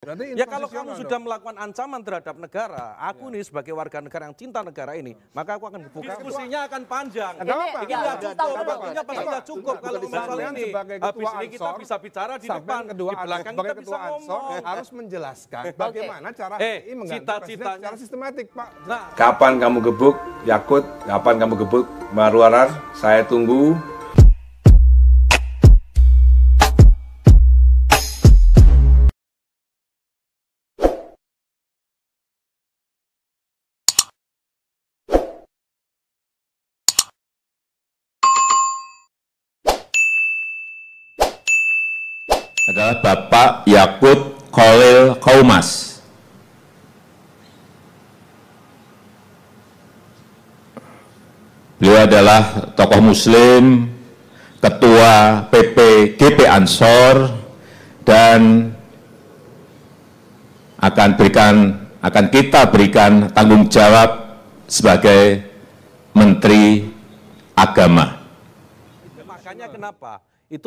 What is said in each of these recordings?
Ya kalau kamu sudah melakukan ancaman terhadap negara, aku nih sebagai warga negara yang cinta negara ini, maka aku akan buka. Diskusinya akan panjang. Ini nggak cukup, waktunya pasti nggak cukup kalau soal ini. Habis ini kita bisa bicara di depan, di belakang kita bisa ngomong. Harus menjelaskan bagaimana cara ini mengganti presiden secara sistematik, Pak. Kapan kamu gebuk Yakut? Kapan kamu gebuk Marwarar? Saya tunggu. Adalah Bapak Yakut Khalil Qaumas. Beliau adalah tokoh muslim, ketua PPGP Ansor, dan akan kita berikan tanggung jawab sebagai Menteri Agama.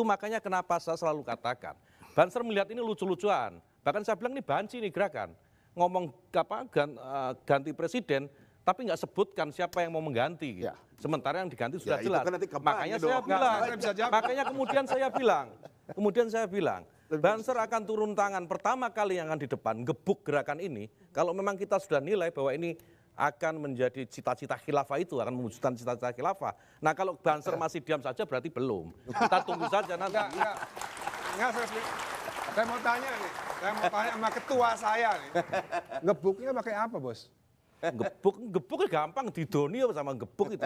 Makanya kenapa saya selalu katakan, Banser melihat ini lucu-lucuan. Bahkan saya bilang ini banci nih gerakan. Ngomong ganti presiden, tapi nggak sebutkan siapa yang mau mengganti. Gitu. Sementara yang diganti sudah jelas. Makanya saya bilang, makanya kemudian saya bilang, Banser akan turun tangan pertama kali yang akan di depan, gebuk gerakan ini. Kalau memang kita sudah nilai bahwa ini akan menjadi cita-cita khilafah itu, akan mewujudkan cita-cita khilafah. Nah kalau Banser masih diam saja berarti belum. Kita tunggu saja nanti. Enggak, saya mau tanya nih, sama ketua saya nih. Ngebuknya pakai apa, Bos? Gebuk gampang, didoni sama gebuk itu.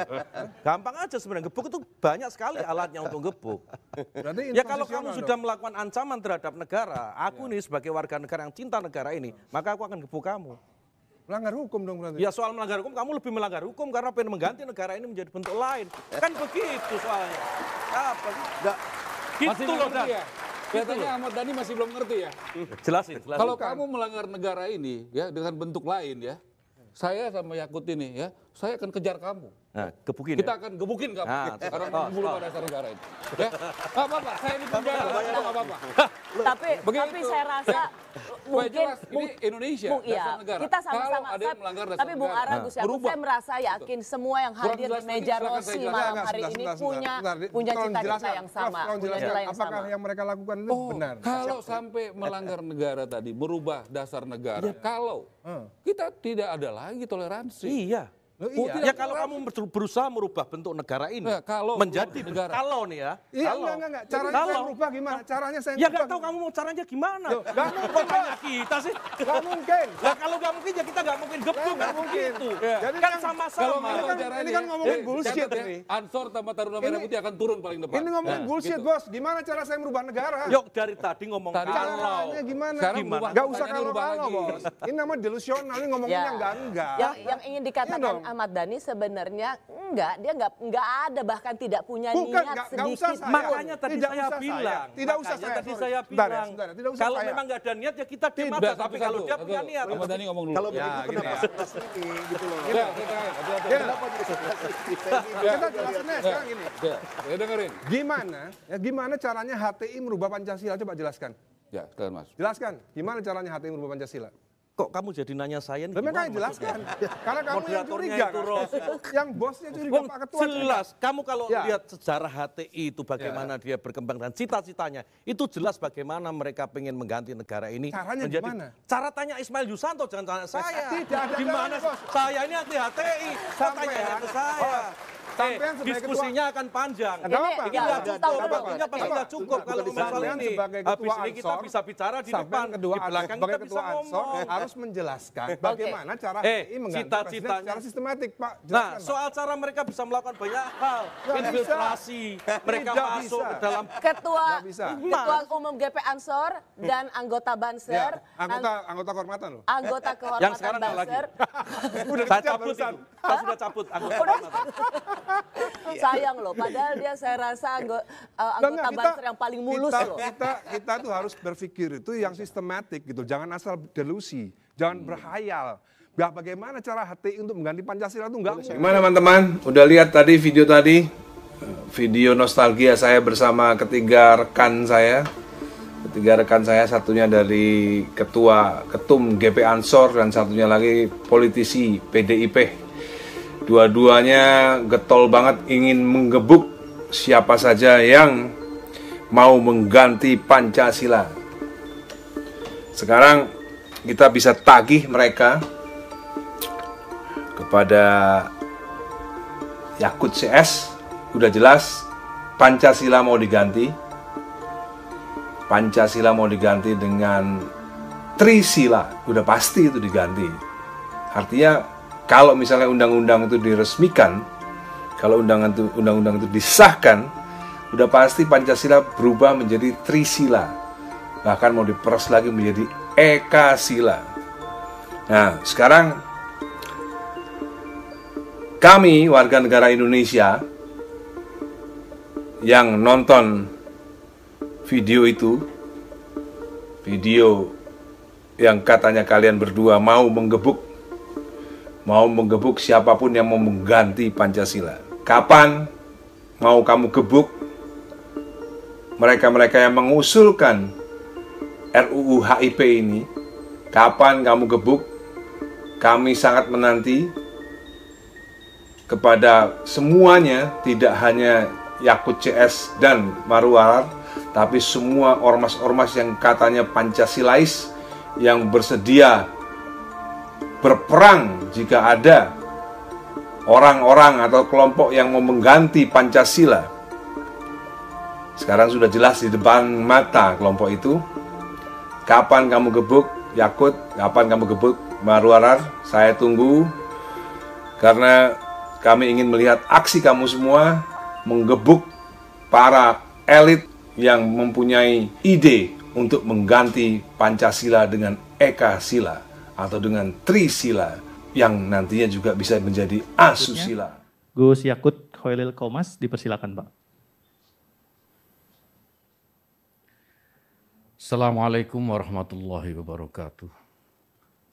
Gampang aja sebenarnya, gebuk itu banyak sekali alatnya untuk gebuk. Ya kalau kamu sudah melakukan ancaman terhadap negara, aku nih sebagai warga negara yang cinta negara ini, maka aku akan gebuk kamu. Melanggar hukum dong berarti. Ya soal melanggar hukum, kamu lebih melanggar hukum karena pengen mengganti negara ini menjadi bentuk lain. Kan begitu soalnya. Apa sih? Gitu loh, Dan. Ya? Kelihatannya Ahmad Dhani masih belum ngerti ya. Jelasin. Kalau kamu melanggar negara ini ya dengan bentuk lain ya, saya sama Yakut ini ya, saya akan kejar kamu. Nah, gebukin kita akan gebukin kamu. Karena membunuh pada dasar negara ini. Ya, nggak apa-apa. Saya ini penjara, nggak apa-apa. Tapi saya rasa mungkin ini Indonesia, dasar negara. Kita sama-sama. Tapi Bung Ara, Gus Yakut, saya merasa yakin semua yang hadir di meja Rosi malam hari ini punya cita-cita yang sama, punya nilai yang sama. Apakah yang mereka lakukan itu benar? Kalau sampai melanggar negara tadi, merubah dasar negara, kalau kita tidak ada lagi toleransi. Iya. Ya kalau kamu berusaha merubah bentuk negara ini menjadi negara. Kalau nih ya. Iya, enggak. Caranya saya merubah gimana? Caranya saya ya nggak tahu kamu mau caranya gimana. Nggak mungkin tanya kita sih. Nggak mungkin. Nah kalau nggak mungkin ya kita nggak mungkin gebuk. Nggak mungkin. Jadi kan sama-sama. Ini kan ngomongin bullshit nih. Ansor tambah Taruna Merah Putih akan turun paling depan. Ini ngomongin bullshit, Bos. Gimana cara saya merubah negara? Yuk dari tadi ngomong kalau. Caranya gimana? Nggak usah kalau, Bos. Ini namanya delusional. Ini ngomongin yang enggak. Yang ingin dikatakan Ahmad Dhani sebenarnya dia nggak ada, bahkan tidak punya niat sedikit. Makanya tadi saya bilang. Tidak usah saya bilang. Kalau memang nggak ada niat ya kita diam aja. Tapi kalau dia punya niat. Ahmad Dhani ngomong dulu. Kalau begitu kenapa sekelas ini gitu loh. Kenapa jadi sekelas ini? Kita jelasin sekarang gini. Ya dengerin. Gimana caranya HTI merubah Pancasila? Coba jelaskan. Ya, silakan Mas. Jelaskan. Gimana caranya HTI merubah Pancasila? Kok kamu jadi nanya saya nih? Makanya jelaskan. Karena kamu yang curiga kan? Yang bosnya curiga, Pak Ketua. Jelas. Kamu kalau lihat sejarah HTI itu bagaimana dia berkembang dan cita-citanya. Itu jelas bagaimana mereka pengen mengganti negara ini. Caranya gimana? Cara tanya Ismail Yusanto, jangan tanya saya. Tidak ada. Gimana? Saya ini anti HTI. Tanya ke saya. Diskusinya akan panjang. Kenapa? Ini waktunya pasti nggak cukup kalau soal ini. Habis ini kita bisa bicara di depan, di belakang kita bisa ngomong. Harus menjelaskan bagaimana cara HTI mengganti presiden secara sistematik, Pak. Nah, soal cara mereka bisa melakukan banyak hal, infiltrasi, mereka masuk ke dalam. Ketua Umum GP Ansor dan anggota Banser. Anggota kehormatan loh. Anggota kehormatan Banser. Saya cabut itu. Saya sudah cabut anggota kehormatan. Sayang loh, padahal dia saya rasa anggota Banser yang paling mulus loh. Kita tuh harus berpikir itu yang sistematik gitu, jangan asal delusi, jangan berhayal. Bagaimana cara HTI untuk mengganti Pancasila itu enggak. Gimana teman-teman? Udah lihat tadi video tadi? Video nostalgia saya bersama ketiga rekan saya. Ketiga rekan saya, satunya dari ketum GP Ansor dan satunya lagi politisi PDIP. Dua-duanya getol banget ingin menggebuk siapa saja yang mau mengganti Pancasila. Sekarang kita bisa tagih mereka kepada Yakut CS. Udah jelas Pancasila mau diganti. Pancasila mau diganti dengan Trisila. Udah pasti itu diganti. Artinya kalau misalnya undang-undang itu diresmikan, kalau undang-undang itu disahkan, udah pasti Pancasila berubah menjadi Trisila. Bahkan mau diperas lagi menjadi Ekasila. Nah, sekarang kami warga negara Indonesia yang nonton video itu, video yang katanya kalian berdua mau menggebuk siapapun yang mau mengganti Pancasila. Kapan mau kamu gebuk mereka-mereka yang mengusulkan RUU HIP ini? Kapan kamu gebuk? Kami sangat menanti kepada semuanya, tidak hanya Yakut CS dan Marwarar, tapi semua ormas-ormas yang katanya Pancasilais, yang bersedia berperang jika ada orang-orang atau kelompok yang mau mengganti Pancasila. Sekarang sudah jelas di depan mata kelompok itu. Kapan kamu gebuk Yakut? Kapan kamu gebuk Marwarar? Saya tunggu, karena kami ingin melihat aksi kamu semua menggebuk para elit yang mempunyai ide untuk mengganti Pancasila dengan Ekasila atau dengan Trisila yang nantinya juga bisa menjadi Asusila. Gus Yakut Khoilil Qomas, dipersilakan Pak. Assalamualaikum warahmatullahi wabarakatuh.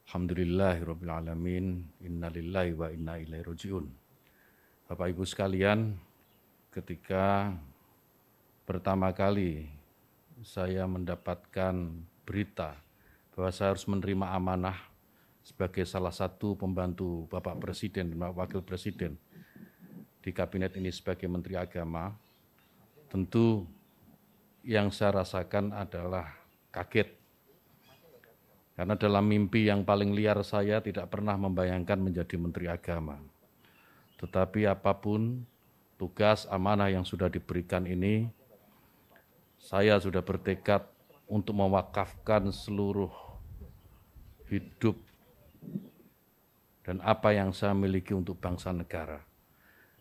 Alhamdulillahirabbil alamin. Innalillahi wa inna ilaihi rajiun. Bapak Ibu sekalian, ketika pertama kali saya mendapatkan berita bahwa saya harus menerima amanah sebagai salah satu pembantu Bapak Presiden dan Wakil Presiden di kabinet ini sebagai Menteri Agama, tentu yang saya rasakan adalah kaget. Karena dalam mimpi yang paling liar saya tidak pernah membayangkan menjadi Menteri Agama. Tetapi apapun tugas amanah yang sudah diberikan ini, saya sudah bertekad untuk mewakafkan seluruh hidup dan apa yang saya miliki untuk bangsa negara.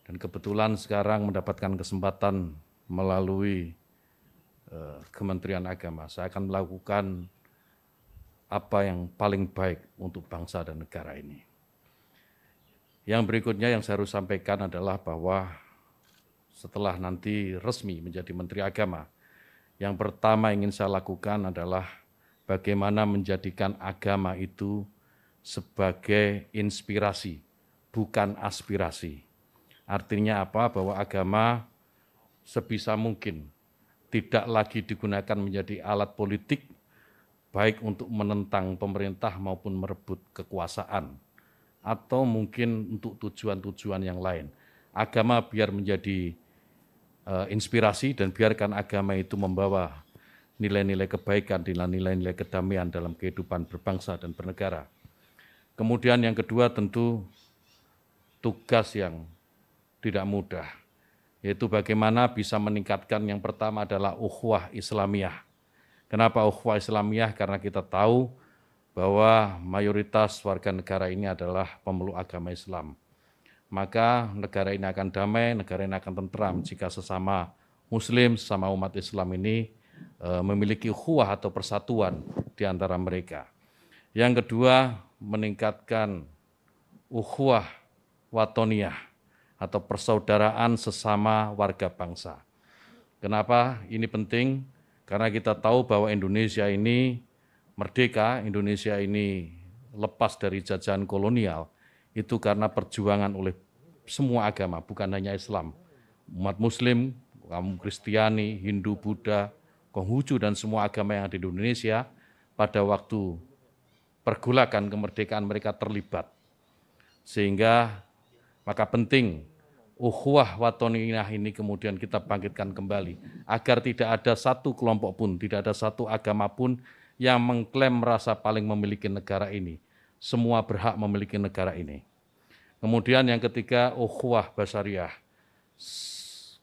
Dan kebetulan sekarang mendapatkan kesempatan melalui Kementerian Agama. Saya akan melakukan apa yang paling baik untuk bangsa dan negara ini. Yang berikutnya yang saya harus sampaikan adalah bahwa setelah nanti resmi menjadi Menteri Agama, yang pertama ingin saya lakukan adalah bagaimana menjadikan agama itu sebagai inspirasi, bukan aspirasi. Artinya apa? Bahwa agama sebisa mungkin tidak lagi digunakan menjadi alat politik, baik untuk menentang pemerintah maupun merebut kekuasaan, atau mungkin untuk tujuan-tujuan yang lain. Agama biar menjadi inspirasi dan biarkan agama itu membawa nilai-nilai kebaikan, nilai-nilai kedamaian dalam kehidupan berbangsa dan bernegara. Kemudian yang kedua tentu tugas yang tidak mudah, yaitu bagaimana bisa meningkatkan yang pertama adalah ukhuwah Islamiyah. Kenapa ukhuwah Islamiyah? Karena kita tahu bahwa mayoritas warga negara ini adalah pemeluk agama Islam. Maka negara ini akan damai, negara ini akan tentram jika sesama Muslim, sesama umat Islam ini memiliki ukhuwah atau persatuan di antara mereka. Yang kedua, meningkatkan ukhuwah watoniyah atau persaudaraan sesama warga bangsa. Kenapa ini penting? Karena kita tahu bahwa Indonesia ini merdeka, Indonesia ini lepas dari jajahan kolonial, itu karena perjuangan oleh semua agama, bukan hanya Islam. Umat Muslim, kaum Kristiani, Hindu, Buddha, Konghucu dan semua agama yang ada di Indonesia pada waktu pergolakan kemerdekaan mereka terlibat. Sehingga maka penting ukhuwah watoniyah ini kemudian kita bangkitkan kembali agar tidak ada satu kelompok pun, tidak ada satu agama pun yang mengklaim merasa paling memiliki negara ini. Semua berhak memiliki negara ini. Kemudian yang ketiga, ukhuwah basyariah,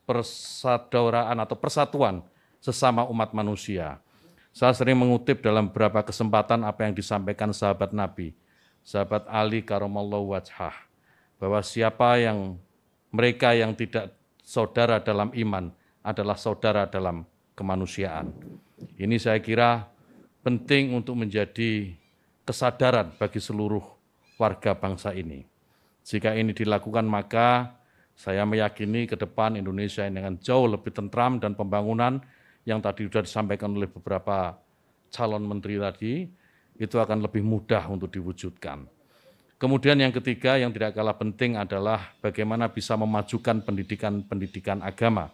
persaudaraan atau persatuan sesama umat manusia. Saya sering mengutip dalam beberapa kesempatan apa yang disampaikan sahabat Nabi, sahabat Ali karamallahu wajhah, bahwa mereka yang tidak saudara dalam iman adalah saudara dalam kemanusiaan. Ini saya kira penting untuk menjadi kesadaran bagi seluruh warga bangsa ini. Jika ini dilakukan, maka saya meyakini ke depan Indonesia dengan jauh lebih tentram dan pembangunan yang tadi sudah disampaikan oleh beberapa calon menteri tadi, itu akan lebih mudah untuk diwujudkan. Kemudian yang ketiga yang tidak kalah penting adalah bagaimana bisa memajukan pendidikan agama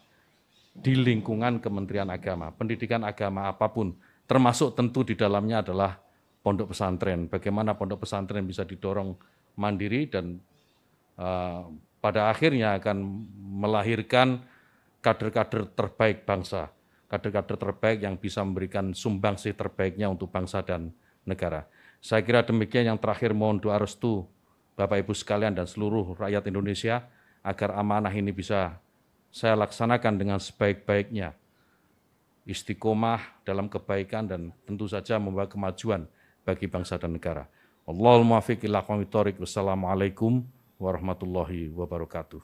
di lingkungan Kementerian Agama. Pendidikan agama apapun, termasuk tentu di dalamnya adalah pondok pesantren. Bagaimana pondok pesantren bisa didorong mandiri dan pada akhirnya akan melahirkan kader-kader terbaik bangsa, kader-kader terbaik yang bisa memberikan sumbangsih terbaiknya untuk bangsa dan negara. Saya kira demikian. Yang terakhir mohon doa restu Bapak Ibu sekalian dan seluruh rakyat Indonesia agar amanah ini bisa saya laksanakan dengan sebaik-baiknya. Istiqomah dalam kebaikan dan tentu saja membawa kemajuan bagi bangsa dan negara. Allahumma muwaffiq ila aqwamit thoriq. Wassalamualaikum warahmatullahi wabarakatuh.